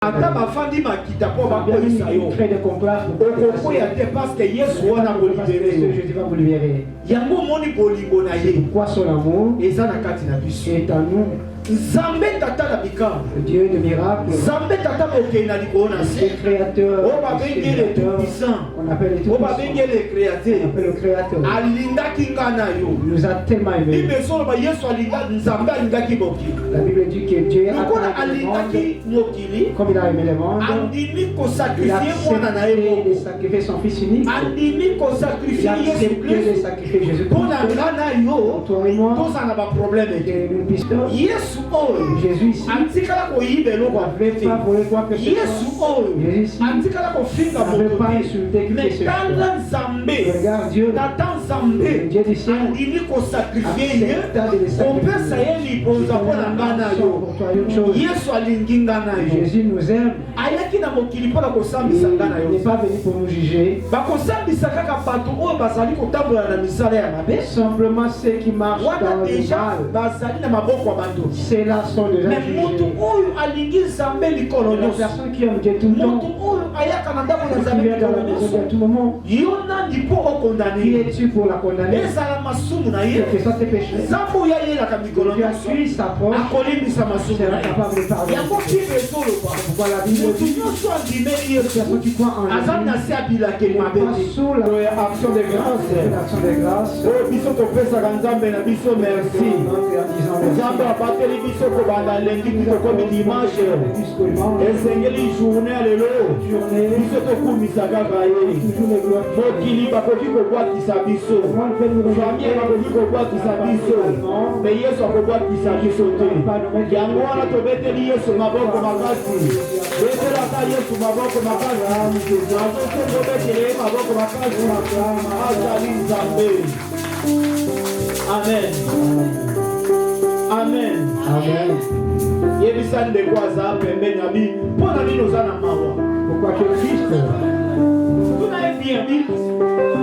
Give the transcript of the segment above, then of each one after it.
Ata bafandi makita po bakoyisa yo. Parce que Yesu wana bolibere. Jésus va vous libérer. Yango moni bolingo na ye. Quoi son amour Eza na kati na biso. est en nous. Nzambe tata na bikamba. Dieu de miracles. Nzambe tata mokei na likolo na se. Le créateur. O babenge le tout puissant. On appelle le tout O puissant. babenge le créateur. On appelle le créateur. Alingaki ngana yo. Il nous a tellement aimés. Bible solo ba Yesu alinga Nzambe alingaki mokili. La Bible dit que Dieu a Lokola aimé le monde alingaki mokili. comme il a aimé le monde. Andimi ko Il a sacrifier mwana na ye accepté de moko. sacrifier son fils unique. Andimi ko Il sacrifier a Yesu accepté de Christ. sacrifier Jésus Pour la Christ. ngana yo. Toi et moi, Toza na ba problème. que nous puissions. Yesu oyo. Jésus ici Antikala ko yibe loko n'avait afete. pas volé quoi que ce Yesu soit. oyo. Jésus ici Antikala ko finga n'avait pas moto. insulté qui que Mais ce tala soit. Nzambe. Regarde Dieu, Tata Nzambe. Dieu du ciel, Andimi ko sacrifier ye. accepta de le Kopesa ye sacrifier. libonza po na ngana yo. Pour toi une chose. Yesu alingi ngana yo. Jésus nous aime. Ayaki na mokili mpo na Il kosambisa ngana n'est yo. pas venu pour nous juger. Bakosambisa kaka bato oyo bazali kotambola na misala ya mabe. Simplement ceux qui marchent Wana dans le deja mal. bazali na maboko ya bato. Ceux-là sont déjà Mais moto jugés. oyo alingi Nzambe likolo Les nyonso. personnes qui aiment Dieu tout le Moto temps, oyo ayaka na ndako na qui Nzambe viennent dans la likolo maison nyonso. de tout moment, Yo nani mpo qui okondane es-tu pour la condamner? ezala masumu na ye. Que ça te péché. Nzambe oyo ayelaka mikolo Dieu nyonso suit sa porte, akolimbisa masumu sera na ye. capable de pardonner. Yango bible ezoloba Pourquoi la Bible moto dit nyonso andimeli que Yesu personne qui croit en aza na lui se abilakeli mabe passe te. sous la action de grâce action de grâce. oyo biso topesaka Nzambe na biso merci. En disant Nzambe merci. abateli biso kobanda lendi tokomi dimanche Jusqu'au dimanche, esengeli journée ya lelo journée, biso tokumisa kaka ye toujours les gloires. mokili bakoki kobwakisa biso famille bakoki kobwakisa biso me Yesu akobwakisa biso te. Yango wana tobeteli Yesu maboko makasi, betelaka Yesu maboko makasi, nazosengobetele ye maboko makasi, azali Nzambe. Amen. Amen. Amen. Yebisa ndeko aza pembeni na bi mpona nini oza na mawa. Pourquoi que Christ, Tuna ye bien bi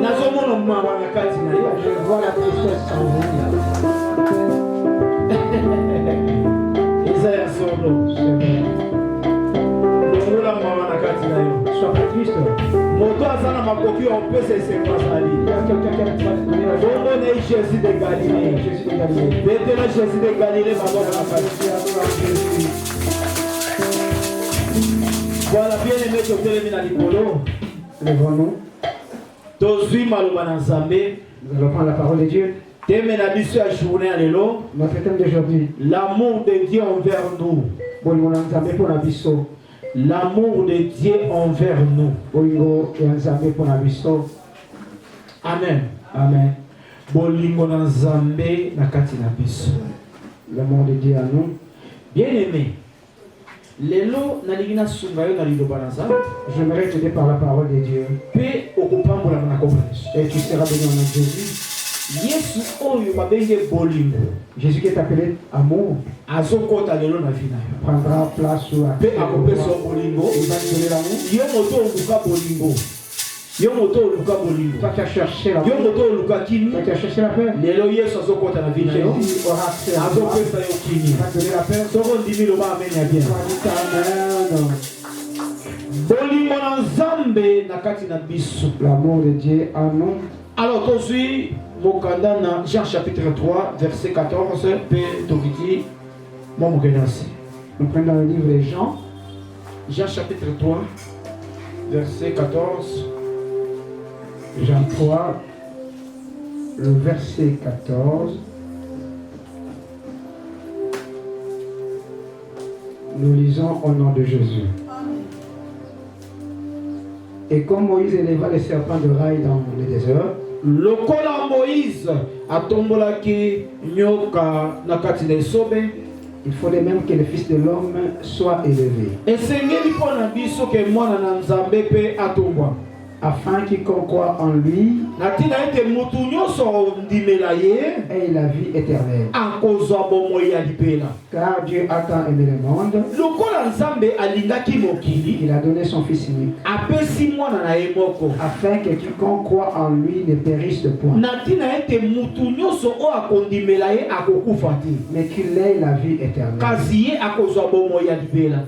nazomona mawa na kati na ye. je vois la tristesse en vous. Eza ya solo. C'est vrai. Longola mawa na kati na yo. Sois pas triste. Moto aza na makoki opesa esengo azali. Il y a quelqu'un qui a donné la joie. Bongo ne Jésus de Galilée. Jésus de Galilée. Betela Jésus de Galilée maboko na kati. Voilà, bien aimé totelemi na likolo. Lèvons-nous. Tozwi maloba na Nzambe. Nous allons prendre la parole de Dieu. Teme na biso ya journée ya lelo. Notre thème d'aujourd'hui. L'amour de Dieu envers nous. Bolingo na Nzambe pour na biso. L'amour de Dieu envers nous. Bolingo ya Nzambe pour na biso. Amen. Amen. Bolingo na Nzambe na kati na biso. L'amour de Dieu à nous. Bien aimé. Lelo nalingi nasunga yo na liloba na Nzambe. J'aimerais t'aider par la parole de Dieu. Pe okopambola na kombo na Yesu. Et tu seras béni au nom de Jésus. Yesu oyo babenge bolingo. Jésus qui est appelé amour Azokota lelo na vie na yo. prendra place sur la Pe akopesa bolingo. Il va te donner l'amour. Yo moto oluka bolingo. Yo moto oluka bolingo. Toi qui as cherché la Yo moto oluka kimi. toi qui as cherché la paix. Lelo Yesu azokota na vie na yo. Jésus aura fait la paix. Azopesa yo kimi. Il va te donner la paix. Soko ndimi loba amen ya bien. Toi dis amen. Bolingo na Nzambe na kati na biso. L'amour de Dieu en nous. Alors tozwi mokanda na Jean chapitre 3 verset 14 pe tokiti mo mokenasi. Nous prenons le livre de Jean. Jean chapitre 3 verset 14. Jean 3, le verset 14. Nous lisons au nom de Jésus. Et comme Moïse éleva les serpents de rail dans le désert, Lokola Moïse atombolaki nyoka na kati na esobe, il fallait même que le Fils de l'homme soit élevé, esengeli mpo na biso ke mwana na Nzambe pe atombwa, afin quiconque croit en lui na ntina ete mutu nyonso ndimela ye ait la vie éternelle. akozwa bomoi ya lipela. Car Dieu a tant aimé le monde Lokola Nzambe alingaki mokili, qu'il a donné son Fils unique, apesi mwana na ye moko, afin que quiconque croit en lui ne périsse point, na ntina ete mutu nyonso oyo akondimela ye akokufa te, mais qu'il ait la vie éternelle. kasi ye akozwa bomoi ya lipela.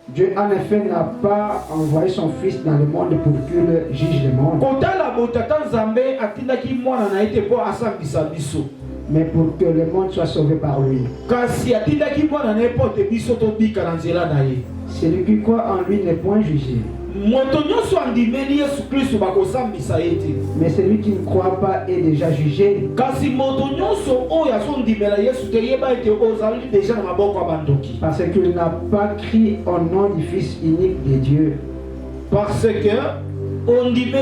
Dieu en effet n'a pas envoyé son Fils dans le monde pour qu'il juge le monde, mais pour que le monde soit sauvé par lui. Celui qui croit en lui n'est point jugé. Mais celui qui ne croit pas est déjà jugé. Parce qu'il n'a pas crié au nom du Fils unique de Dieu. Parce que on dit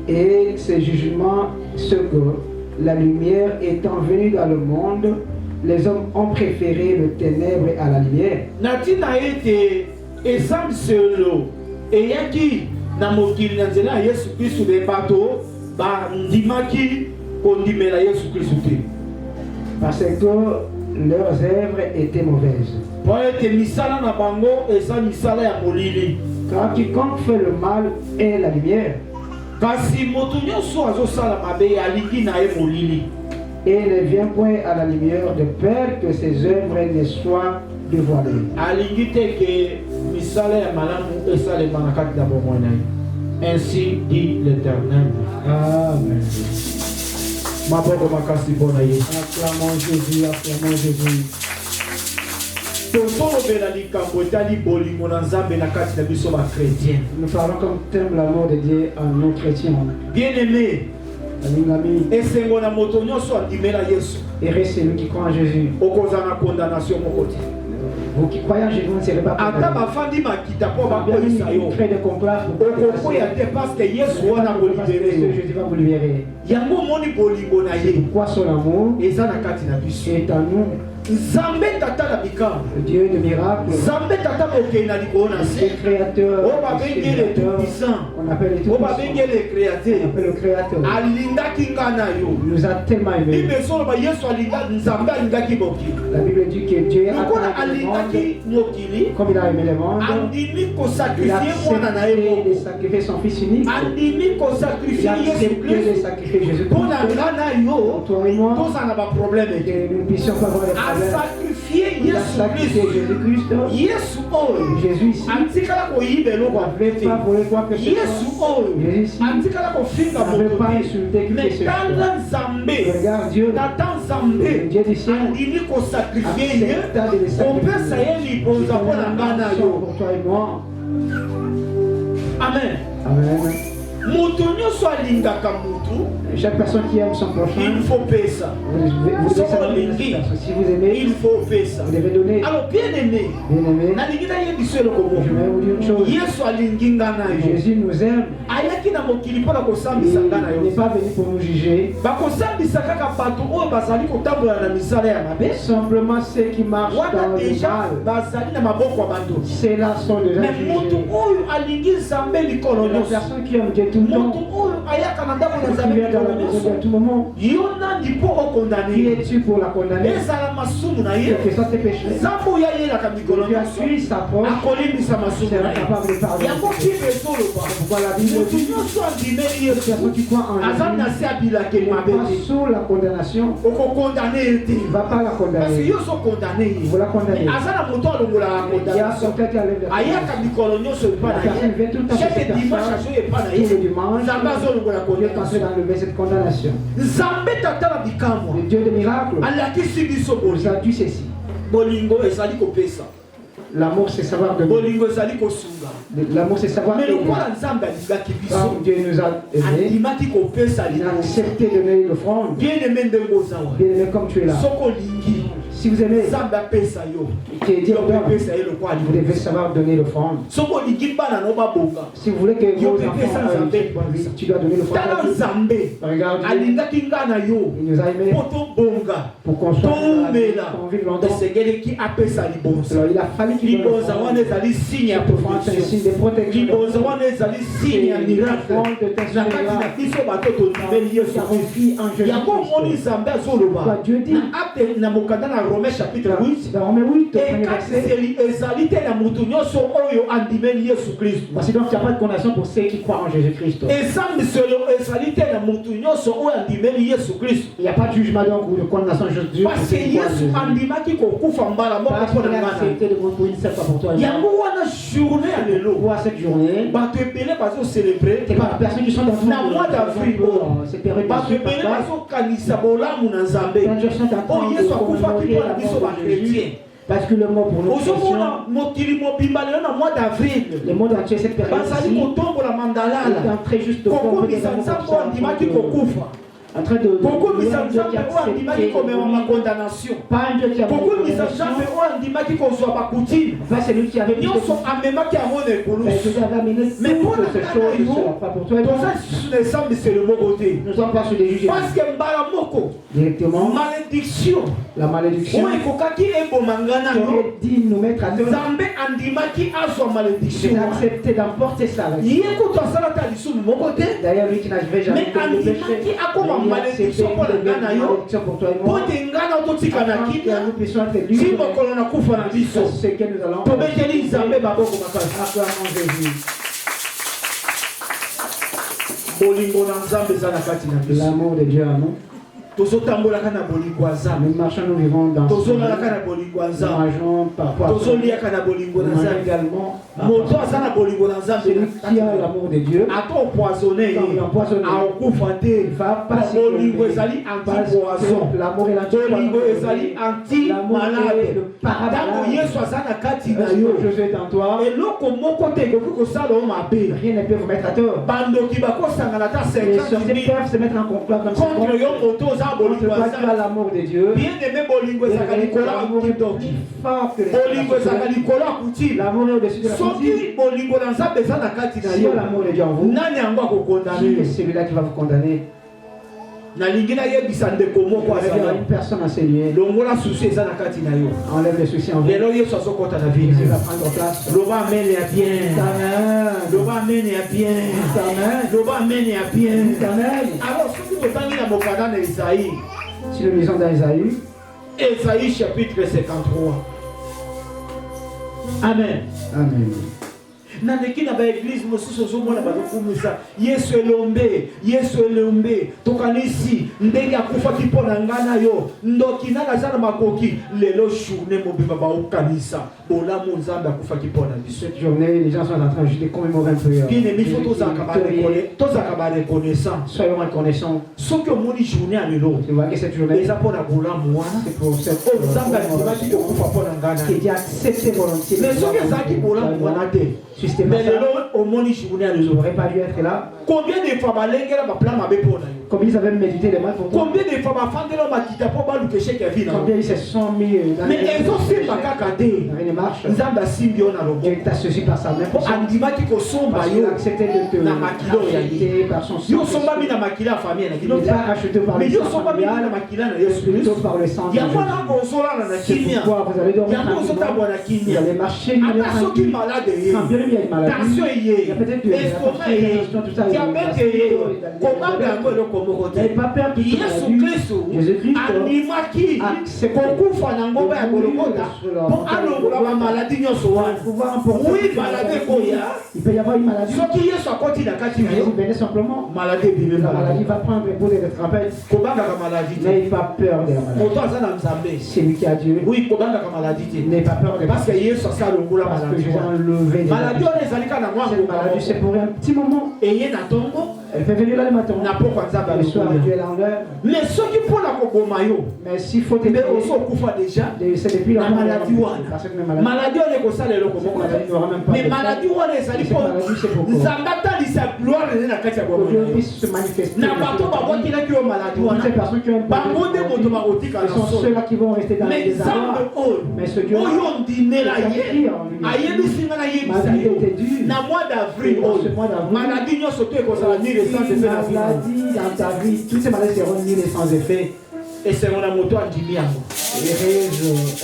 et ce jugement, ce que la lumière étant venue dans le monde, les hommes ont préféré le ténèbre à la lumière. Natina été exemple solo et yaki na mokili na nzela Yesu Kristo be bato ba ndimaki kondimela Yesu Kristo te. Parce que leurs œuvres étaient mauvaises. Pour être misala na bango et ça misala ya molili. Car quiconque fait le mal est la lumière. Kasi moto nyonso azosala mabe alingi na ye molili. Et ne vient point à la lumière de peur que ses œuvres ne soient dévoilées. Alingi te ke misala ya malamu esalema na kati na bomoi na ye. Ainsi dit l'Éternel. Amen. Maboko makasi mpona ye. Acclamons Jésus, acclamons Jésus. Nous parlons comme thème l'amour de Dieu à nos chrétiens. Bien-aimé, et c'est mon amour, et reste celui qui croit en Jésus. Vous qui croyez en Jésus, vous ne serez pas condamnés. Crée des complats parce que Jésus va vous libérer. Pourquoi son amour est en nous? Dieu de miracles, Dieu créateur, on appelle le créateur. Il nous a tellement aimés. La Bible dit que Dieu a aimé le monde comme il a aimé le monde. Il a accepté de sacrifier son Fils unique. Il a accepté de sacrifier Jésus pour toi et moi, que nous ne puissions pas avoir des problèmes. Il a sacrifié Jésus-Christ. Jésus ici. Il n'avait pas volé quoi que ce soit. Jésus ici. Il n'avait pas insulté qui que ce soit. Regarde Dieu. Dieu du ciel. Accepta de le sacrifier. Pour toi et moi. Amen. Amen. Chaque personne qui aime son prochain, il faut payer ça. Vous si vous aimez, il faut payer ça. Vous devez donner. Alors bien aimé, je vais vous dire une chose. Jésus nous aime. Il n'est pas venu pour nous juger. Simplement ceux qui marchent dans le mal, ceux-là sont déjà jugés. La personne qui aime Dieu tout le temps, qui vient dans la maison de tout moment, qui es-tu pour la condamner? Que soit tes péchés. Dieu a tué sa porte, sera capable de pardonner. Pourquoi la Bible dit que la personne qui croit en Jésus n'est pas sous la condamnation, il ne va pas la condamner. Il va la condamner. Il y a son cœur qui enlève la personne vient tout le temps chez cette personne, tous les dimanches, Dieu est entré dans cette condamnation. Le Dieu de miracles nous a dit ceci. L'amour c'est savoir donner. L'amour c'est savoir aider. Quand Dieu nous a aimés, il a accepté de donner l'offrande. Bien-aimé comme tu es là. Si vous aimez, qui est Dieu, vous devez savoir donner l'offrande. Si vous voulez que vos enfants aient tu dois donner l'offrande. Regarde, il nous a aimés pour qu'on soit vive longtemps. Alors il a fallu qu'il donne l'offrande. C'est un signe de protection. C'est une offrande de testimonial. Dieu dit Romains chapitre 8. Dans Romains 8, Et quand ezali te na mutu nyonso oyo andimeli Yesu Kristo. Voici donc qu'il n'y a pas de condamnation pour ceux qui croient en Jésus-Christ. Ezali te na mutu nyonso oyo andimeli Yesu Kristo. Il n'y a pas de jugement donc ou de condamnation juste Dieu. Parce que Yesu andimaki kokufa mbala moko Parce pour qu'il na a ngana. accepté de mourir pour une seule fois pour toi. Yango wana journée ya lelo. Pour cette journée, Bato ebele bazo célébrer. c'est pas les personnes qui sont dans Na mois d'avril cette période bato ebele bazo kanisa bolamu na Nzambe. Oh Yesu akufaki pour na biso ba chrétien. Parce que le mot pour nous, ozomona mokili mobimba lelo na mois d'avril. le monde entier cette période Bazali kotombola mandalala. est en train juste de kokomisa Nzambe andimaki kokufa. en train de kokomisa Nzambe oyo andimaki komema makondamnation. pas un Dieu qui a kokomisa Nzambe oyo andimaki kozwa bakutine. c'est lui qui avait mis nyonso amemaki yango na ekulusu. Mais pour ce chose ne sera pas pour toi et pour moi. toza lisusu na esambi selo moko te. Nous sommes pas sur des juges Parce que mbala moko directement. malédiction La malédiction oyo ekokaki eboma nga qui nano aurait dit nous mettre à terre, Nzambe andimaki azwa malédiction c'est d'accepter d'emporter ça. ye kutu asalaka lisusu moko te. D'ailleurs, lui qui n'avait jamais Mais commis de péché, andimaki akoma mais il a malédiction accepté mpo na de nga mettre na une yo malédiction pour toi et mpo moi. te nga na totika na Afin kimia que nous puissions être ti libres mokolo na kufa na biso de ce que nous allons tobeteli Nzambe baboko makasi. acclamons Jésus. bolingo na Nzambe eza na kati na biso L'amour de Dieu en nous. tozotambolaka na bolingo ya Nzambe Nous marchons, nous vivons dans ce monde. tozolalaka na bolingo ya Nous Nzambe mangeons parfois. tozoliaka na bolingo na Nous mangeons Nzambe également. moto aza na bolingo na Nzambe Celui qui a l'amour de Dieu, ata empoisonné ye Quand il empoisonne, aokufa te il va pas se bolingo tromper. ezali Parce anti-poison que l'amour est l'antipoison. bolingo ezali anti-malade est le paramalade. ntango Yesu aza na kati na Parce yo que Jésus est en toi, eloko moko te ekoki kosala yo mabe rien ne peut vous mettre à tort. bandoki bakosangana ata Les 50 sorciers 000 peuvent se mettre en conclave comme ça. contre yo moto oza Contre bolingo toi, ya tu as Nzambe l'amour de Dieu. bien aimé bolingo ezalaka likolo ya L'amour est kidoki plus fort que bolingo ezalaka les likolo ya kutila L'amour est au-dessus de la soki contine. bolingo na Nzambe eza na kati na Si yo l'amour de Dieu en vous, nani yango qui akokondane est celui-là qui va vous condamner? nalingi nayebisa ndeko moko Il y a azala une personne enseignée. longola susi eza na kati na yo Enlève les soucis en vous. lelo Yesu azokɔta na vie Jésus na va yo prendre place. loba amen ya bien Amen. loba amen ya bien Amen. loba amen ya bien Amen. alors soki totangi na mokanda na Esaïe Si nous lisons dans Isaïe, Esaïe chapitre 53 amen Amen. nandeki na baeglise mosusu ozomona bazokumisa Yesu elombe tokanisi ndenge akufaki mpo na ngai na yo ndoki nanga aza na makoki lelo journée mobimba baokanisa bolamu Nzambe akufaki mpo na biso Cette journée, les gens sont en train juste de commémorer un peu. bien-aimé fo tozalaka bareconnaissant Soyons reconnaissants. soki omoni journée ya lelo Tu vois que cette journée, eza mpo na bolamu wana c'est pour cette oyo Nzambe alifungaki kokufa mpo na ngai na qui yo dit accepter volontiers. mais soki ezalaki bolamu wana te mais lelo omoni journée ya Vous lelo n'aurez pas dû être là. combien de fois balengela baplan mabe mpo na yo Comme ils avaient médité les mains pour toi. combien de fois bafandela makita mpo baluka échec ya vie na yo Combien ils se sont mis dans mais ezosimba kaka te une marche. Nzambe asimbi yo na loboko Dieu t'a ceci par sa main. mpo andimaki kosomba Parce qu'il yo a accepté de te na makilo ya ye acheter par son sang. yo osombami na makila ya famille na Il kino n'est te pas acheté par mais le yo sang osombami na familial, makila na Yesu plutôt Kristo par le sang de yango wana Jésus. ozolala na C'est kimia pourquoi vous allez dormir yango ozotambwa na Vous kimia allez marcher d'une manière ata soki tranquille. malade ye Quand bien même il y a une maladie, tension il y a ye peut-être de estomac ye tout ça. diabete ye kobanga yango eloko moko te N'ayez pas peur de Yesu Kristo Jésus-Christ andimaki accepte kokufa na ngomba ya gologota mpo alongola bamaladi nyonso wana pouvoir emporter. wi maladi ekoya Il peut y avoir une maladie. soki Yesu akoti na kati na Jésus yo venait simplement. maladi ebimi La maladie va prendre et poser des trapèzes. kobangaka maladi te N'ayez pas peur de la maladie. moto aza na Nzambe C'est lui qui a Dieu. wi kobangaka maladi te N'ayez pas peur de la parce que maladie. Yesu asi alongola Parce que maladi Jésus a wana enlevé des maladi maladies. wana ezali kaka na Cette maladie, c'est mwango pour un petit moment. eye na ntongo Elle fait venir là le matin. na pokwa Nzambe Le soir, alongola Dieu l'enlève. mais soki mpona koboma yo Mais s'il faut nde t'aider, ozokufa déjà c'est depuis la na maladi wana Parce que mes maladies, maladi wana ekosala eloko cette moko maladie te n'aura même pas mais de maladi wana ezali Cette mpo maladie, c'est pourquoi. Nzambe atalisa gloire ene na kati ya Pour bomoi Dieu na yo puisse se manifester. na bato babwakelaki yo maladi Pour wana toutes ces personnes qui ont un bango nde moto problème, bakotika ce na sont solo ceux-là qui vont rester dans mais les Nzambe désarrois. oyo Mais ce Dieu oyo ndimela ye ayebisi nga ma nayebisa vie yo était dure. na mois d'avril Dans ce oyo mois d'avril, maladi nyonso to ekozala ni resance efe na vida maladie dans ta vie, toutes ces maladies seront nulles et sans effet. esengo na moto andimi yango Et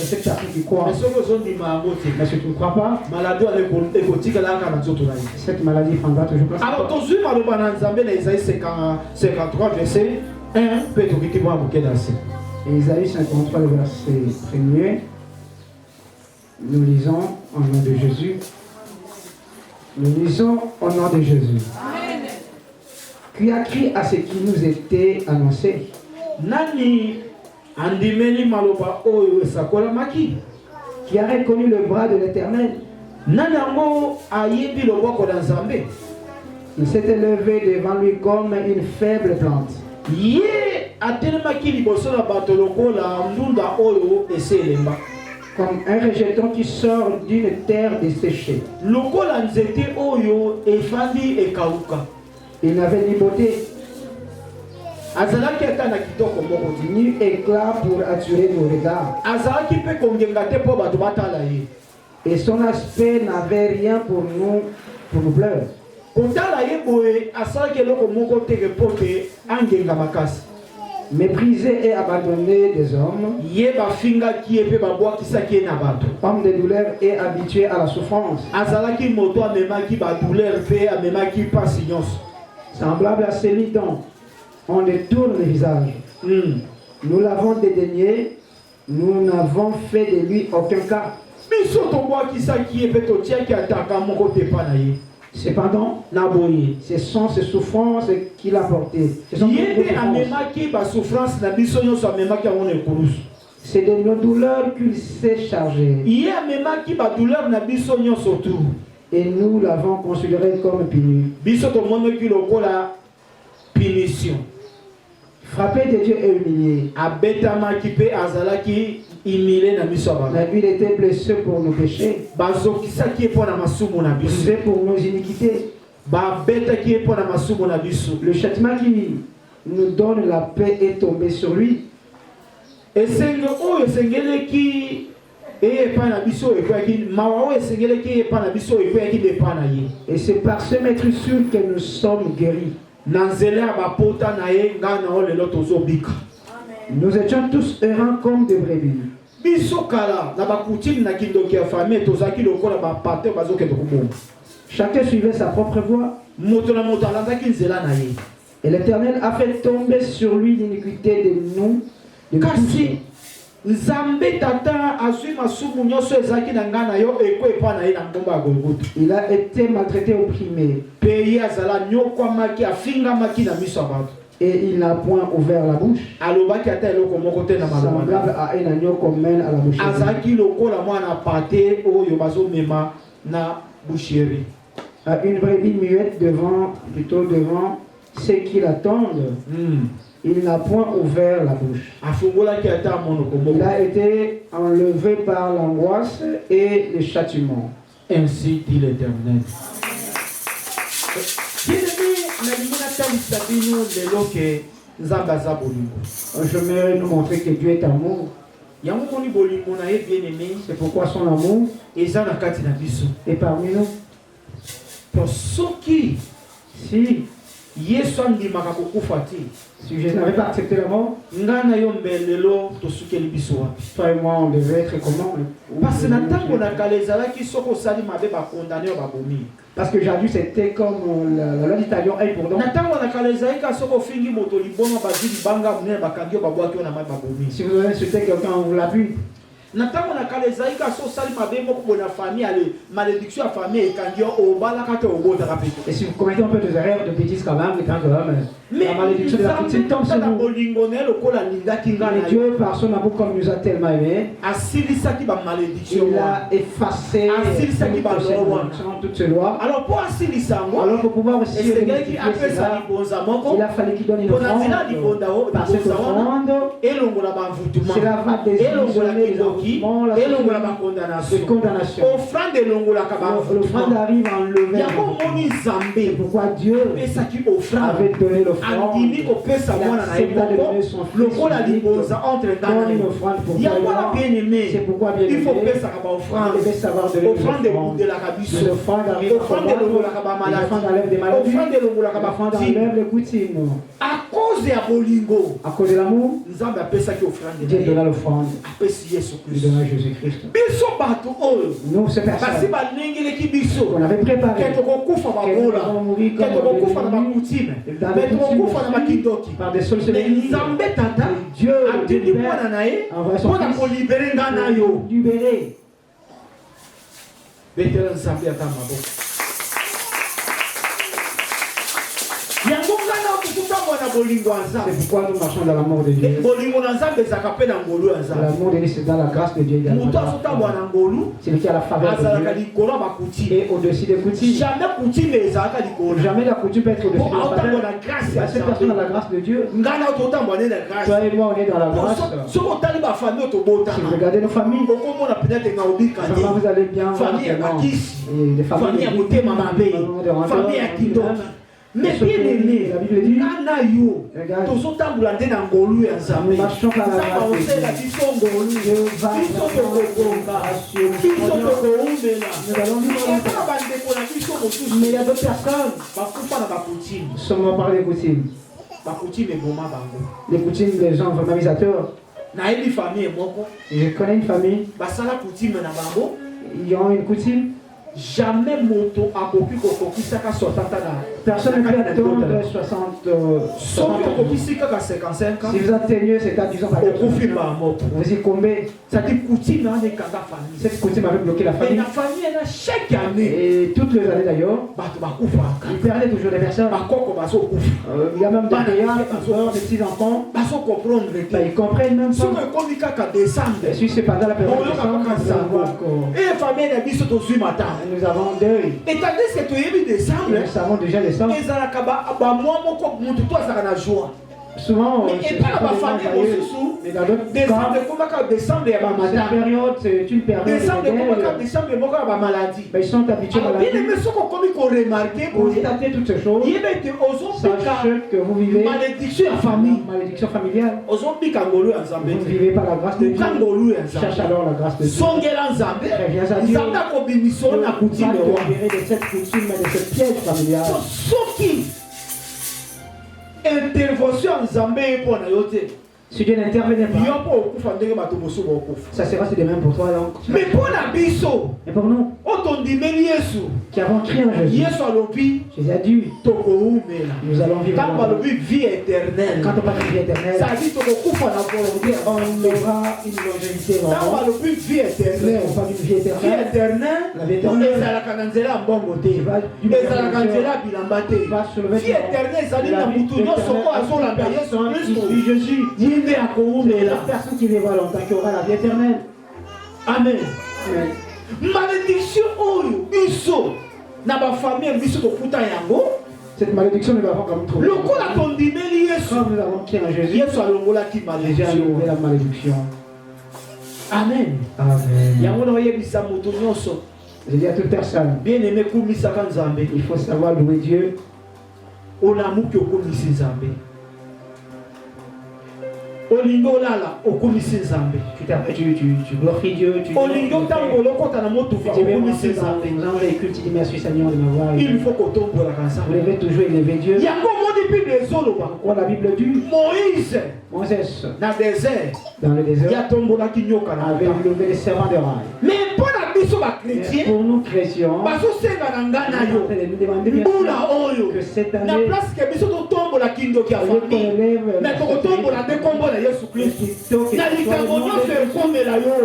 cette personne qui croit. mais soki ozondima yango te Mais si tu ne crois pas, maladi wana ekotikala kaka na nzoto na ye cette maladie prendra toujours place. alors tozwi maloba na Nzambe na Isaïe 53 verset 1 mpe tokiki mwa moke na se Ésaïe 53, le verset 1er. Nous lisons au nom de Jésus. Nous lisons au nom de Jésus. Amen. Qui a cru à ce qui nous était annoncé? Nani andimeli maloba oyo sakola maki? Qui a reconnu le bras de l'Éternel? Nanango ayebi loboko na Nzambe. Il s'était levé devant lui comme une faible plante. Ye atelemaki liboso na bato lokola ndunda oyo eselemba. Comme un rejeton qui sort d'une terre desséchée. Lokola nzete oyo efandi ekauka. Il n'avait ni beauté, azalaki ata na kitoko moko ni éclat pour attirer nos regards. azalaki mpe kongenga te mpo bato batala ye. Et son aspect n'avait rien pour nous plaire. kotala ye boye asalaki eloko moko teke mpo te angenga makasi. Méprisé et abandonné des hommes, ye bafingaki ye mpe babwakisaki ye na bato. homme de douleur et habitué à la souffrance, azalaki moto amemaki badouleur mpe amemaki mpasi nyonso. semblable à celui dont on détourne le visage. Nous l'avons dédaigné, nous n'avons fait de lui aucun cas. biso tobwakisaki ye mpe totiaki ataka moko te mpa na ye. Cependant, na boye ce sont ces souffrances qu'il a portées. Ce sont ye toutes nos mpe souffrances. amemaki basouffrance na biso nyonso amemaki yango na ekulusu. C'est de nos douleurs qu'il s'est chargé. ye amemaki badouleur na biso nyonso tu. Et nous l'avons considéré comme puni. biso tomonaki lokola punition. Frappé de Dieu et humilié. abetamaki mpe azalaki humile na biso ya bato. Mais il était blessé pour nos péchés, bazokisaki ye mpo na masumu na biso. brisé pour nos iniquités. babetaki ye mpo na masumu na biso. Le châtiment qui nous donne la paix est tombé sur lui. esenge oyo esengeleki eye epai na biso ekweyaki mawa oyo esengeleki eye epai na biso ekweyaki nde epai na ye. Et c'est par ce maître sûr que nous sommes guéris. na nzela ya bapota na ye ngai na oyo lelo tozobika. Nous étions tous errants comme des brebis. biso kala na bakutimi na kindoki ya famille tozalaki lokola bapate bazokende koboma. Chacun suivait sa propre voie. moto na moto alandaki nzela na ye. Et l'Éternel a fait tomber sur lui l'iniquité de nous. De kasi nzambe tata azwi masumu nyonso ezalaki na ngai na yo ekwe epai na ye na ngomba ya golgota. Il a été maltraité, opprimé. mpe ye azala nyokwamaki afingamaki na miso ya bato. Et il n'a point ouvert la bouche. alobaki ata eloko moko te na maloba. Semblable à un agneau qu'on mène à la boucherie. azalaki lokola mwana pate oyo bazomema na boucherie. À une brebis muette devant ceux qui l'attendent. Il n'a point ouvert la bouche. afungolaki ata monoko Il moko. a été enlevé par l'angoisse et le châtiment. ainsi dit l'Éternel. bien-aimé nalingi natalisa bino lelo ke nzambe aza bolingo. J'aimerais nous montrer que Dieu est amour. yango moni bolingo na ye bien-aimé C'est pourquoi son amour eza na kati na biso. est parmi nous. po soki Si yesu andimaka kokufa te je n'avais pas accepté la mort, ngai na yo mbelelo tosukeli biso wapi. toi et moi on devait être comment? parce na ntango na kala ezalaki soki osali mabe bakondane yo babomi. Parce que j'ai c'était comme la loi d'Italion est pour donc. na ntango na kala ezalaki ka soki ofingi moto libongo bazwi libanga monene bakangi yo babwaki yo na mai babomi. Si vous avez insulté quelqu'un, on vous l'a pu. na ntango na kala ezalaki ka soki osali mabe moko boye na famille ale malédiction ya famille ekangi yo obalaka te obotaka mpe te. Et si vous commettez un peu des erreurs de bêtises quand même, la malédiction de la critique tombe sur na vous. bolingo na ye lokola alingaki ngai Et na yo Dieu, par son amour, comme il nous a tellement aimés, asilisaki bamalédiction il wana. a effacé toutes ces lois. alors mpo asilisa yango Alors pour pouvoir aussi esengelaki rectifier apesa cela, libonza moko il a fallu qu'il donne une mpo na nzela offrande. libonda Par cette offrande, elongola bamvutuma cela va elongola désillusionner les kindoki enfants, la elongola de bakondamnation condamnation. offrande elongolaka L'offrande bamvutuma arrive à enlever. yango omoni C'est nzambe pourquoi Dieu apesaki offrande avait donné l'offrande. andimi kopesa mwana na ye Il accepta de moko donner son fils lokola unique. libonza entre ngai na Donne une yo offrande pour toi et yango wana moi. bien aimé C'est pourquoi bien il faut aimé, pesaka baoffrande il devait savoir donner offrande des offrandes. ebundelaka biso Les offrandes arrivent à offrande combattre. elongolaka Les bamaladi offrandes enlèvent des maladies. offrande elongolaka Les offrandes bafutime enlèvent les coutumes. à cause cause ya bolingo. À cause de l'amour, Nzambe apesaki offrande. Dieu donna l'offrande. Apesi Yesu Il Kristo. donna Jésus-Christ. Biso bato oyo. Nous, ces Basi personnes balengeleki biso. qu'on avait préparées, Keto kokufa babola. Keto kokufa na bakutime. Keto kokufa na makindoki. par des sorcelleries, Nzambe tata. Dieu, Atindi mwana na ye. envoie son Mpona fils kolibere nga na yo. libéré. Betela Nzambe ata maboko. Yango ngana okukutambo na bolingo ya Nzambe. C'est pourquoi nous marchons dans l'amour de Dieu. Bolingo na Nzambe ezaka pe na ngolu ya Nzambe. L'amour de Dieu, c'est dans la grâce de Dieu également. Moto azotambo na ngolu. Celui qui a la faveur Azalaka de Dieu. likolo ya bakutime. Et au-dessus des coutumes. Jamais coutume ezalaka likolo. Jamais la coutume peut être au-dessus Pour de la autambo faveur. na grâce ya Cette personne a Nzambe. la grâce de Dieu. Ngana ototambo na grâce. Toi et moi, on est dans la grâce. Soki otali bafamille Si vous otobotana. regardez nos familles, Okomona peut-être nga obika te. vraiment vous allez bien. Famille ya vraiment. bakisi. Et les Famille ya familles motema mabe. Famille ya kindoki. Mais bien aimé, la Bible dit, ngana yo regarde, tozotambola nde na ngolu ya Nzambe. nous marchons par la Nzambe grâce de osela Dieu. biso ngolu. Dieu va Biso tokokonga. Biso tokoumela. Nous allons vivre en Eza bandeko na biso Mais il y mosusu a d'autres personnes, bakufa na bakutime. seulement par les coutumes. Bakutime eboma bango. Les coutumes des gens normalisateurs. Nayebi famille moko Je connais une famille, basala kutime na bango. ils ont une coutume. Jamais moto akoki kokokisaka 60 ans. Personne ne peut attendre 60 Soki ans. okokisi kaka 55 ans, Si vous atteignez cet âge, disons par okufi exemple, ba moko. vous y combez. C'est-à-dire coutume na ekanga famille. Cette coutume avait bloqué la Et famille. la famille na chaque année Et toutes les années d'ailleurs, bato bakufaka. ils perdaient toujours des personnes. Bakoko bazokufa. Il y a même des payants, des peurs, des petits-enfants. Bazocomprendre Bah, te. ils comprennent même Soki pas. ekomi kaka décembre. Et si c'est pendant la période de oyoka décembre, kaka nous allons voir sango. Et famille na biso tozwi mata. nous avons deuil. Et tandis que toyebi décembre, Nous savons déjà décembre. ezalaka bamwa moko motu to azalaka na joie. Souvent, Mais c'est et pas la pas des famille gens joyeux. mosusu. Mais dans d'autres Décembre cas, ekomaka décembre ya cette bamata. période, c'est une période Décembre ekomaka de décembre moko ya bamaladi. ils sont habitués à Alors la bien vie. aimé soki okomi koremarke boye Constatez toutes ces choses. yeba ete ozobika Sachez que vous vivez malédiction ya famille. malédiction familiale. Ozobika ngolu ya Vous nzambe ne te. vivez pas la grâce de Dieu. luka ngolu ya Cherche nzambe. alors la grâce de Dieu. Songela nzambe. Reviens à Dieu. Nzambe akobimisa yo na Va kutime te wana. libérer de cette coutume et de ce piège familial. Soki intervention ya nzambe ye mpo na yo te. Si Dieu n'intervenait Yo pas, mpo okufa ndenge bato mosusu bakokufa. ça sera de même pour toi donc. Mais mpo na biso Et pour nous, oyo tondimeli Yesu, qui avons crié en Jésus, Yesu alobi Jésus a dit, tokoumela. nous allons vivre Ntango dans la alobi vie éternelle, Quand on parle de vie éternelle, sadi tokokufa na volonté ya on bango. aura une longévité Ntango vraiment. alobi vie éternelle, On parle d'une vie vie éternelle. éternelle La vie éternelle. ezalaka na nzela ya mbongo te, ezalaka na nzela ya bilamba te. Va soulever Vie éternelle ezali na mutu nyonso oyo azolanda Yesu Kristo. Jésus. Ye nde akoumela. La personne qui vivra longtemps, qui aura la vie éternelle. Amen. Amen. Malédiction oyo biso na bafamille ya biso tokuta yango Cette malédiction, nous l'avons comme trouvé. lokola tondimeli Yesu, Quand nous avons crié en Jésus, Yesu alongolaki Jésus a malédiction. levé la malédiction. Amen. Amen. yango na oyebisa moto nyonso Je dis à toute personne, bien aimé kumisaka nzambe il faut savoir louer Dieu. olamuki okomisi nzambe olingi olala okomisi nzambe Tu glorifies Dieu. Tu olingi otambola okota na motuka tu veux okomisi monter dans nzambe. un véhicule, tu dis merci Seigneur de m'avoir Il aidé. faut kotombolaka Vous nzambe devez toujours élever Dieu. yango omoni bible ezoloba Pourquoi la Bible dit moïse Moïse, na désert dans le désert, yatombolaki nyoka na avait moto. levé les servants de rail. Mais mpo na biso Mais bakrétien pour nous chrétiens, bazosenga na nga na yo nous demandons bien mbula oyo que cette na année, place ke biso totombola kindoki ya au lieu qu'on famille élève me tokotombola nde kombo na yesu kristu na likambo nyonso ekomela yo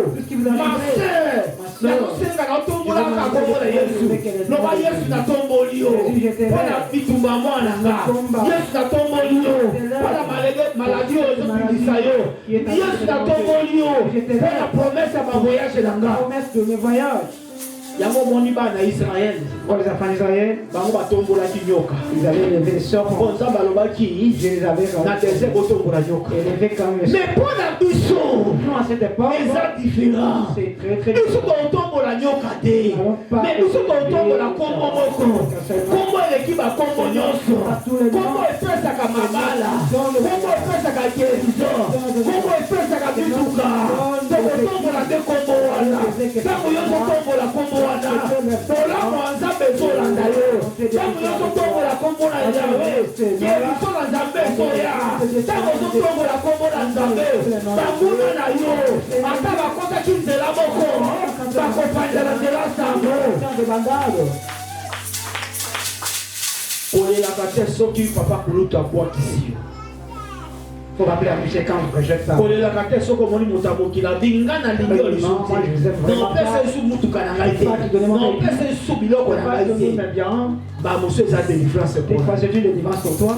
maser nakosenga na otombolaka kombo na yesu loba yesu natomboli yo mpo na bitumba mwana nga yesu natomboli yo mpo na maladi oyo ezobimisa yo yesu natomboli yo mpo na promese ya mavoyage na nga promesse de mes voyages. yango omoni bana ya israele Pour les enfants d'Israël, bango batombolaki nyoka ils avaient élevé les serpents. mpo nzambe alobaki Dieu les avait na désert botombola nyoka élevés comme les mais mpo na biso Nous, à cette époque, eza différent c'est très très biso totombola nyoka te mais biso totombola kombo moko kombo eleki bakombo nyonso kombo epesaka mabala kombo epesaka guérison kombo epesaka bituka tokotombola nde kombo wana ntango yo totombola kombo wana tolamu ya nzambe ezolanda yo ntango yo totombola kombo na yawe yebiso na nzambe ezoya ntango ozotongola kombo na nzambe banguna na yo ata bakotaki nzela moko bakopanzela nzela sango kolelaka te soki papa kulutu abwakisi yo. Faut rappeler à Michel quand on rejette ça. kolelaka te soki omoni moto abokila binga na lingi yo lisu te nopesa esu mutuka na ngai te nopesa esu biloko na ngai te bamosu eza délivrance Pourquoi c'est une délivrance pour toi?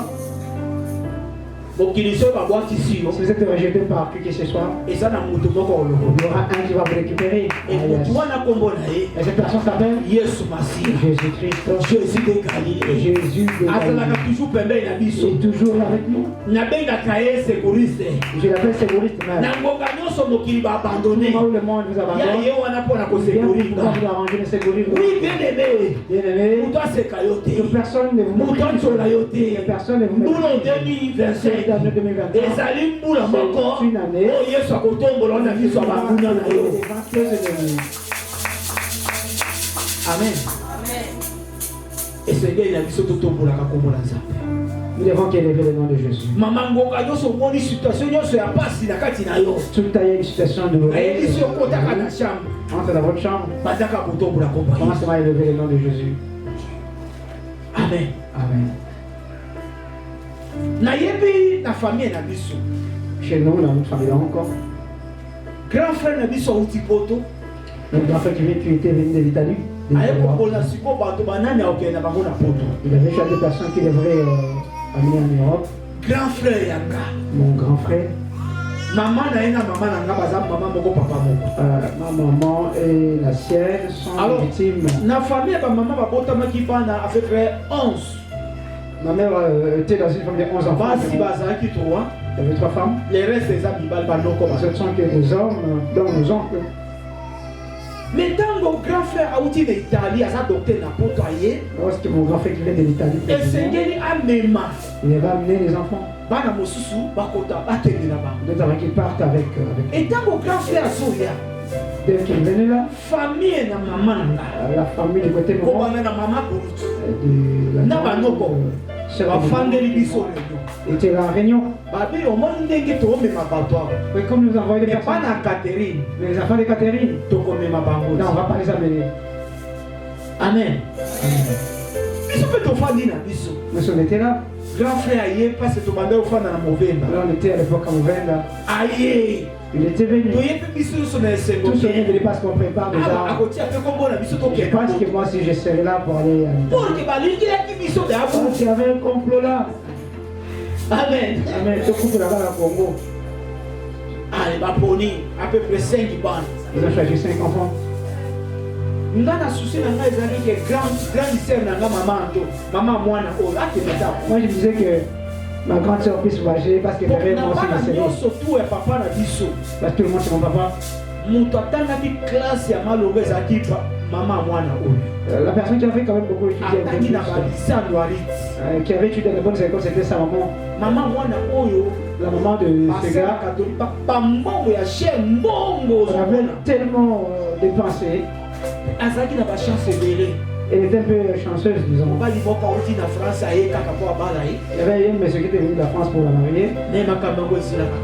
mokili soki babwakisi yo Si vous êtes rejeté par qui que ce soit, eza na moto moko il y oloko aura un qui va vous récupérer. et motu wana kombo na ye Et cette personne s'appelle yesu masiya Jésus-Christ. jésus de galilée Jésus de azalaka Galilée. toujours pembeni na biso Il est toujours avec nous. nabengaka ye sécuriste Je l'appelle sécuriste na même. ngonga nyonso mokili baabandone Comment le monde vous ya abandonne, ye wana mpo na il vient pour kosékuringa pouvoir vous arranger de sécurité. oui bien aimé Bien aimé, moto aseka yo te que personne ne vous moto antiola yo que te personne ne vous mbula méprise. C'est 2025 l'année 2023. ezali mbula moko C'est une année. oyo yesu akotombola na biso ya banguna na yo amen esengeli na biso totombolaka kombo na nzambe Nous devons élever le nom de Jésus. mama ngonga nyonso omoni situation nyonso ya pasi na kati na yo Tout à une situation douloureuse. nayebisi okotaka na chambre Entre dans votre chambre. bandaka kotombola kombo ya Yesu. Commencez à élever le nom de Jésus. amen Amen. nayebi na famille na biso Chez nous, dans notre famille encore, grand frère na biso auti poto notre grand frère qui était venu de l'Italie. des aye Italiens. kokola siko bato banani akokende na bango na poto Il avait choisi des personnes qui devraient amener en Europe. grand frère yanga Mon grand frère, mama na ye na mama na nga baza mama moko papa moko ma maman et la sienne sont Alors, victimes. na famille ya bamama babotamaki bana à peu près 11 Ma mère était dans une famille de 11 enfants. basi bazalaki 3 Il y avait 3 femmes. les restes eza mibali banoko Ce ne sont que des hommes, dont nos oncles. mais ntango grand frère auti na italie aza docteur na poto aye Lorsque mon grand frère qui vient de l'Italie, esengeli amema il avait amené les enfants. bana mosusu bakota bakende na bango D'autres avant qu'ils partent avec. et ntango grand frère azoya Dès qu'ils venaient là, famille na mama na nga la famille du côté maman, kobana na mama kolutu de la na banoko sœur de bafandeli maman, biso lelo était là en réunion. babi omoni ndenge toomema bato awa Et comme nous envoyons des mais pas personnes, na catherine les enfants de Catherine, tokomema bango non, on ne va pas les amener. amen biso mpe tofandi na biso Nous sommes été là. grand frère aye mpasi tobanda ofanda na movemba Là, on était à l'époque à Mouvenda. aye Il était venu. toye mpe biso nyonso na esengo Tout ce qui est parce qu'on prépare déjà. akotia mpe kombo na biso Je tokende pense que moi, si je serais là pour aller à l'Italie. porke balingilaki biso dabu Donc, il y avait un complot là. amen Amen. Tout couple là-bas au Congo. ale baponi à peu près 5 bana Ils ont choisi 5 enfants. nga na susi na ngai ezalaki ke grande sœur na nga mama anto mama mwana oyo akendata Moi, je disais que ma grande soeur puisse voyager parce qu'elle avait na moi aussi bana des séries. nyonso tu ya papa na biso Parce que tout le monde, c'est mon papa. moto atangaki classe ya malongo ezalaki mama mwana oyo La personne qui avait quand même beaucoup étudié, atangi na balisano ariti qui avait étudié dans les bonnes écoles, c'était sa maman. mama mwana oyo La maman de ce gars. basalaka bambongo ya cher mbongo On avait tellement dépensé. azalaki na bachance ebele Elle était un peu chanceuse, disons. mobali moko auti na france aye kaka po abala ye Il y avait une monsieur qui était venue de la France pour la marier. me makambo yango esilaka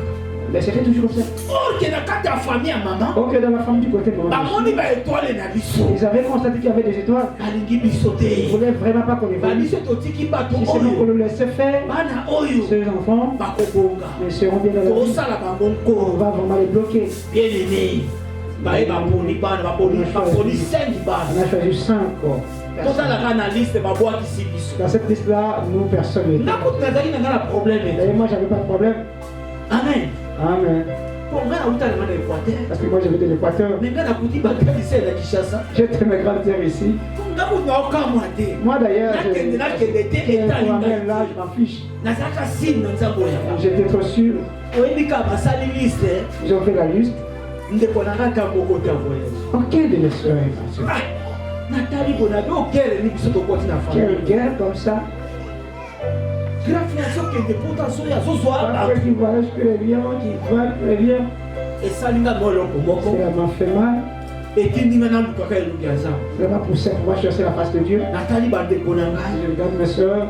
Mais c'était toujours comme ça. orke na kati ya famille ya mama Ok, dans la femme du côté de maman. bamoni baetoile na biso Ils avaient constaté qu'il y avait des étoiles. balingi biso Ils te ne voulaient vraiment pas qu'on les voie. babiso totiki bato Si c'est nous qu'on oyo le laissait faire, bana oyo ces enfants, bakobonga mais seront bien dans la vie. tosala bango On nkolo va vraiment les bloquer. bien aimé baye baponi bana baponi 5 bana On a choisi 5 corps. totalaka na liste babwakisi biso Dans cette liste-là, nous, personne n'était. nakuti nazali na nga na problème Et moi, j'avais pas de problème. amen Amen. po nga nautalanga na équateur Parce que moi, j'avais de l'Équateur. me nga nakuti bakabisa na kishasa J'ai très mes grandes sœurs ici. nga kuti naokamwa te Moi, d'ailleurs, nakende nakende te pour etali moi-même, là, ngai je m'en fiche. nazalaka sine na nzambe oyaka J'étais trop sûr. oyebi kaka basali liste Ils ont fait la liste. ndeko na nga ntango okota voyage Aucun de mes soeurs est parti. natali bonabi okele ni biso tokoti na Quelle famille guerre comme ça. grafi azokende mpota soki azozwa Après bato qu'ils voyagent que les lions, qu'ils voient que les lions, esali nga mo eloko moko ça m'a fait mal. Vraiment pour ça, pouvoir chercher la face de Dieu. Je regarde mes soeurs.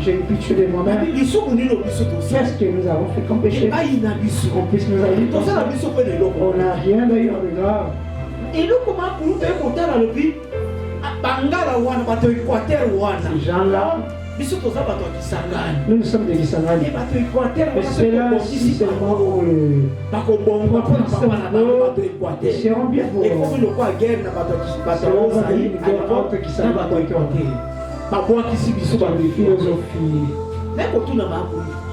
J'ai eu pitié de moi-même. Qu'est-ce que nous avons fait comme péché? On puisse nous aller. On n'a rien d'ailleurs de grave. Et nous, comment pour nous faire côté là le pays? Bangala wana bato Équateur wana. Ces gens-là, nous sommes des Kisangani. Et c'est là si seulement pour le. Ils seront bien pour eux.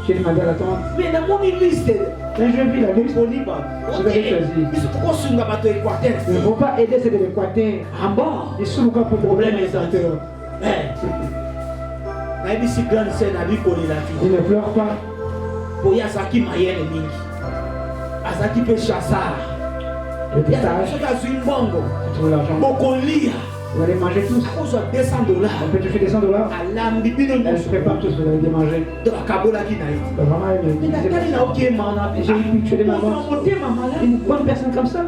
J'ai demandé à la tante. Mais dans mon liste, mais je vis la liste. Vous avez choisi. Ne faut pas aider ceux de l'Équateur. En bas. Ils sont encore pour problème et santé. Il ne pleure pas. Le détage. Pour l'argent. Vous allez manger tous. On peut toucher des $100. Elle se prépare tous, vous allez les manger. Vraiment, j'ai eu pitié de maman. Une bonne personne comme ça.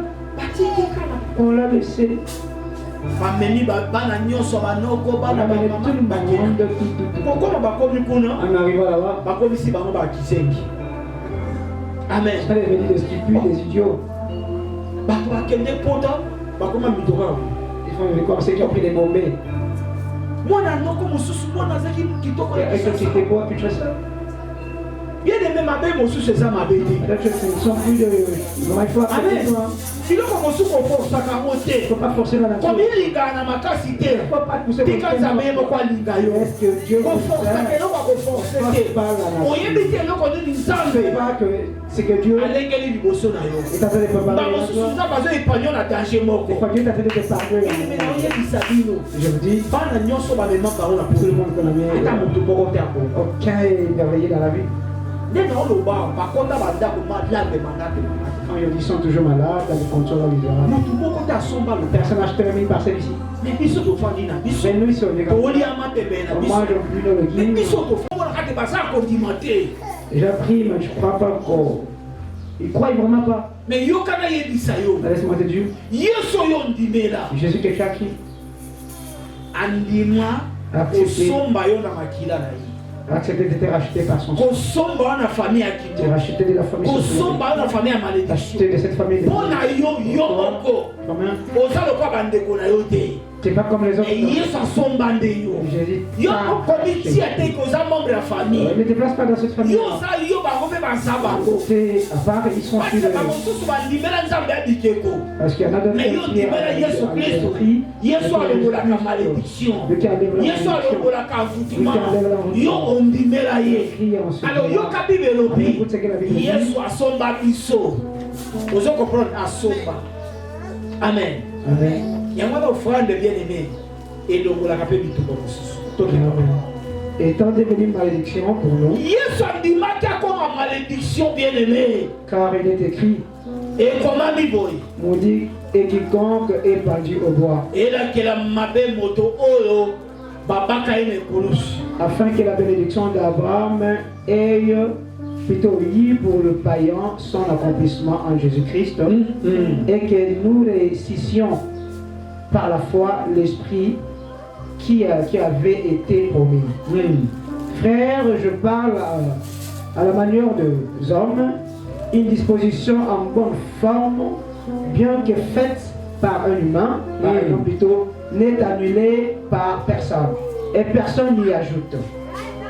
On l'a laissé. On a mené tout le monde. En arrivant là-bas, Amen. ça est venu des stupides, des idiots. Ils font comme ceux qui ont pris des bombées. Avec ce qui était beau, puis tu fais ça. Bien aimé, ma belle, mon sous, c'est ça, ma belle. Là, tu fais une somme plus de. Il faut accepter toi. Si l'on commence à forcer, ça va monter. Il ne faut pas forcer la nature. Combien les gars dans ma cité? Il ne faut pas pousser les gars. Est-ce que Dieu va forcer? On va forcer. On y évite le qu'on est une salle. Pas que c'est que Dieu est en train de préparer. Des fois, Dieu est en train de préparer. Je vous dis, tout le monde connaît. Aucun est merveilleux dans la vie. Quand ils sont toujours malades, dans les conditions misérables. Le personnage termine par celui-ci. Mais nous, ils sont des gars. Moi, je plus dans le guide. J'ai pris, mais je ne crois pas encore. Ils ne croient vraiment pas. Mais laisse-moi te dire. Jésus qui est chaki. Accepter d'être racheté par son sang. De racheter de la famille. Racheter de cette famille. C'est pas comme les autres. Jésus. Ne te place pas dans cette famille. C'est à part, ils sont sur le. Parce qu'il y en a d'autres qui alors yo kabi belobi Yesu asomba biso ozo comprendre asomba amen amen yango ba offrande bien aimé et longola kapé bituko mosusu étant devenu malédiction pour nous Yesu andimaki comme malédiction bien aimé car il est écrit et comment biboy maudit et quiconque est pendu au bois et là que la mabe moto oyo afin que la bénédiction d'Abraham ait plutôt eu pour le païen son accomplissement en Jésus-Christ et que nous réussissions par la foi l'esprit qui avait été promis. Frère, je parle à la manière des hommes, une disposition en bonne forme, bien que faite par un humain, par exemple plutôt, n'est annulée par personne et personne n'y ajoute.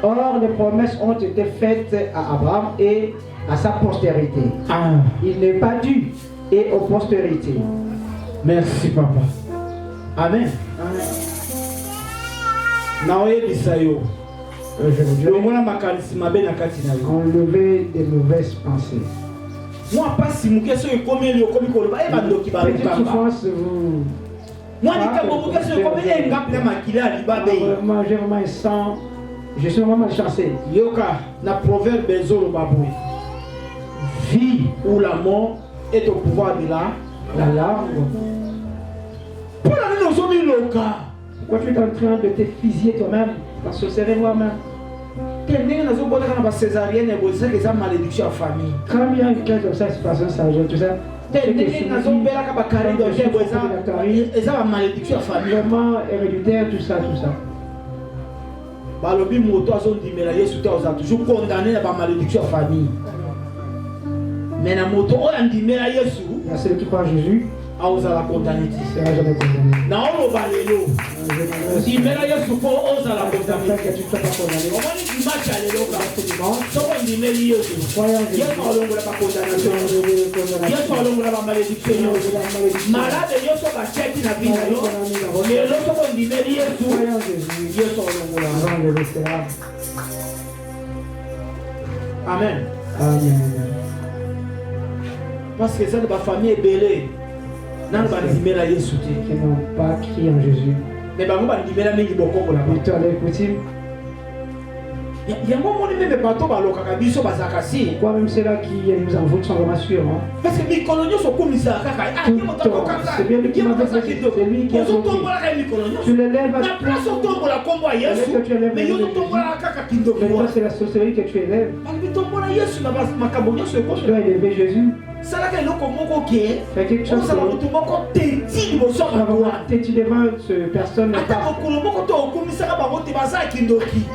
Or, les promesses ont été faites à Abraham et à sa postérité. Il n'est pas dû et aux postérités. Merci, papa. Amen. Enlever des mauvaises pensées. Moi, pas si mon question est comme il y a comme il y a petite souffrance, vous. Moi, je suis vraiment chanceux. Yoka, na proverbe bezolo baboué. Vie ou la mort est au pouvoir de la langue. Pour la nous sommes loka. Pourquoi tu es en train de te fusiller toi-même, d'en sorcerer moi-même? Quand il y a une cas comme ça, c'est pas ça, ça gêne tout ça. Vraiment héréditaire, tout ça, tout ça. Balobi moto azondimela Yesu te oza toujours condamné na ba malédiction à famille. Mais na moto oyo andimela Yesu, la seule qui croit en Jésus, oza la condamné. C'est jamais condamné. Na olo balelo. Ndimela Yesu po oza la condamné. Que tu sois pas condamné. On va dire dimanche alelo ka absolument. Soko ndimeli Yesu. Yesu olongola ba condamnation. Yesu olongola ba malédiction. Malade Yesu ba cheki na vida yo. Lelo soko ndimeli Yesu. Yesu olongola. Amen. Amen. Parce que ça de ma famille est belle. N'a pas dit la Yesu. Qui n'ont pas crié en Jésus. Mais bah on va dire la mingi boko pour la Et toi les coutumes. Il y a un moment même bateau ba loka kabiso bazakasi. Quoi même ceux-là qui nous en votent sont vraiment sûrs. Parce que les coloniaux sont comme ça kaka. Ah ni moto kaka. C'est bien lui qui m'a fait c'est lui qui a voté. Tu l'élèves à la place au tombe la combo Yesu. Mais yo tombe la kaka kindo. Mais toi c'est la sorcellerie que tu élèves. Parce que tombe la Yesu na bas makabonyo se ko. Tu dois élever Jésus. Ça là que loko moko ke. Fait quelque chose. Ça va moto moko teti mo so ba toi. Teti devant cette personne. Ata ko moko to komisa ka ba moto baza kindoki.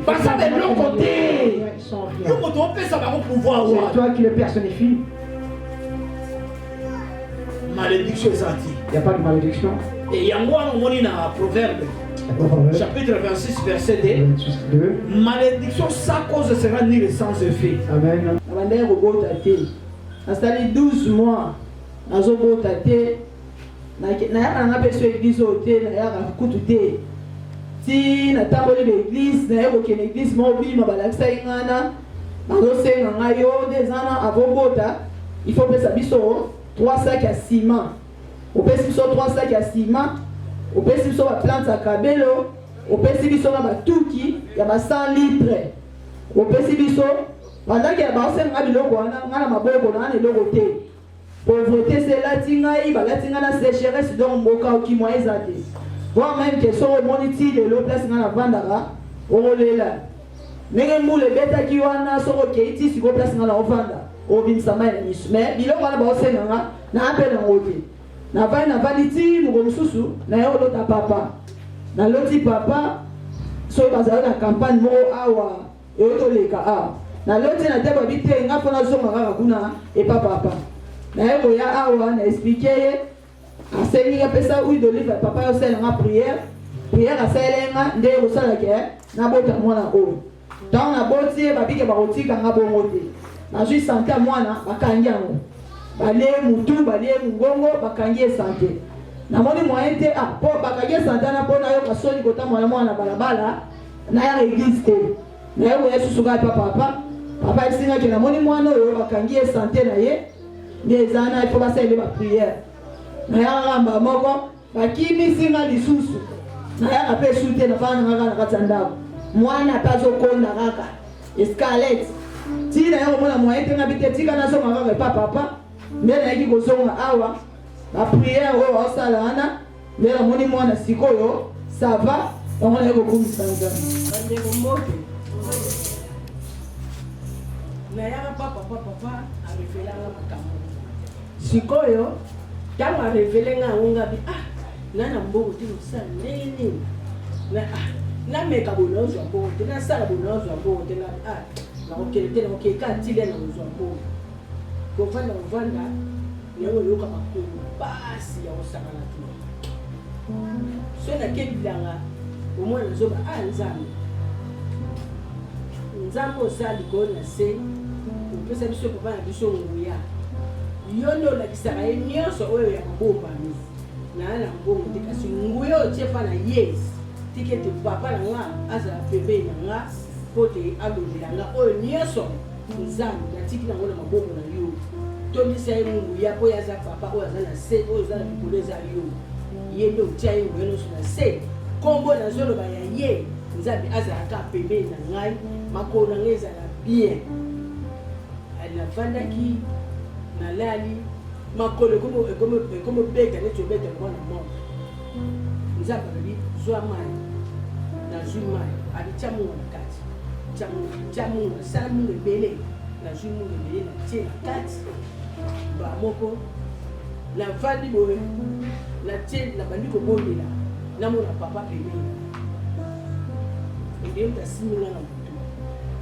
Parce que de l'autre côté, c'est toi qui le personnifies. Malédiction. Il n'y a pas de malédiction. Et il y a un proverbe, chapitre 26, verset 2. Malédiction sans cause sera nulle sans effet. Amen. Installé 12 mois, dans un beau tâté, si na tamboli l'église na yebo ke l'église mobi mabalakisa ingana bazosenga ngayo des ans avant bota il faut pesa biso 3 sacs à ciment opesi biso 3 sacs à ciment opesi biso ba plante à kabelo opesi biso na batuki ya ba 100 litres opesi biso pendant que basenga biloko wana ngana maboko na eloko te pauvreté c'est la tingai balatinga na sécheresse donc mboka okimwa ezate. Voire même que son moniti de l'eau place dans la vandara, on est là. Mais les bêta qui ont un sort qui est ici, on place dans la vanda, on vient sa main, mais il a pas de sénat, n'a pas de roté. N'a pas de vanité, nous sommes sous, n'a pas de papa. N'a l'autre papa, soit basé dans la campagne, mo awa, et auto les cas. N'a l'autre n'a pas habité, n'a pas de zone à Raguna, et pas papa. N'a pas de awa, n'a expliqué. Asengi pesa huile d'olive papa yo sel nga prière a selenga nde ko sala ke na bota mwana o dans na boti ba bike ba rotika nga bongo te na jui santé mwana bakangi yango bale mutu bale ngongo bakangi santé na moni moyen te po bakangi santé na bona yo kasoni kota mwana balabala na ya église te na yo yesu suka papa isinga ke na moni mwana yo bakangi santé na ye ndezana il faut basele ba prière. Nayanga moko bakimi singa lisusu nayanga pe sute na bana ngaka na katandako mwana pazo konda kaka escalate tina yango mona moyen te ngabite tika na songa kaka papa mbele yaki kozonga awa ba prière o osala ana mbele moni mwana sikoyo ça va on a ko kumisa ngana ande mbote nayanga papa amefela makambo sikoyo tango a révélé nga ngonga bi nana mboko ti sa nini na meka bonozo mboko te na sala bonozo mboko te na okele te na okeka tile na bonozo mboko ko vanda yango yoka makulu basi ya osakana tu so na kebilanga omwana zoba nzambe osali ko na se opesa biso papa na biso nguya yondo la kisaka ye nyonso oyo ya mabombami na mbongo te kasi nguyo otie mpa na yes tike te papa na nga azala pembeni na nga mpo te alobela nga oyo nyonso nzambe natiki nango na mabongo na yo tondisa ye nguya mpo yaza papa oyo aza na se oyo eza na likolo eza yo ye nde otia ye nguya nyonso na se kombo nazoloba ya ye nzambe azalaka pembeni na ngai makolo na ngai ezala bien navandaki nalali makolo ekomo bega neti obeta mwana moko nzambe alobi zwa mai nazwi mai abitia mungo na kati Jamu samu rebele na jumu rebele na tie na kati ba moko na vandi boye na tie na bandi ko bolela na mona papa pembeni ndio tasimina na mtu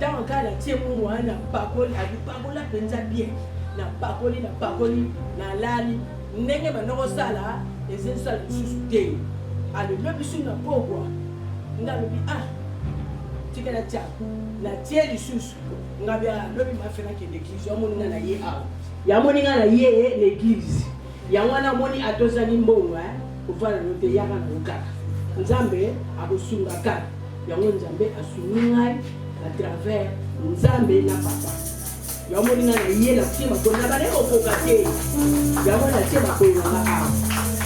tant kala tie mu mwana pakoli abipakola penza bien na pakoli na lali ndenge banoko sala ezensala lisusu te alobi biso na pokwa ndalobi tikala tia na tie lisusu ngabia lobi mafena ke l'église yamoninga na ye awa yamoninga na ye l'église yangwana moni atozani mbongo kuvala lote yaka na ukaka nzambe akosunga kaka yango nzambe asungi ngai à travers nzambe na papa yamoninga na ye na tie makona bale okoka te yamona tie makoyanga awa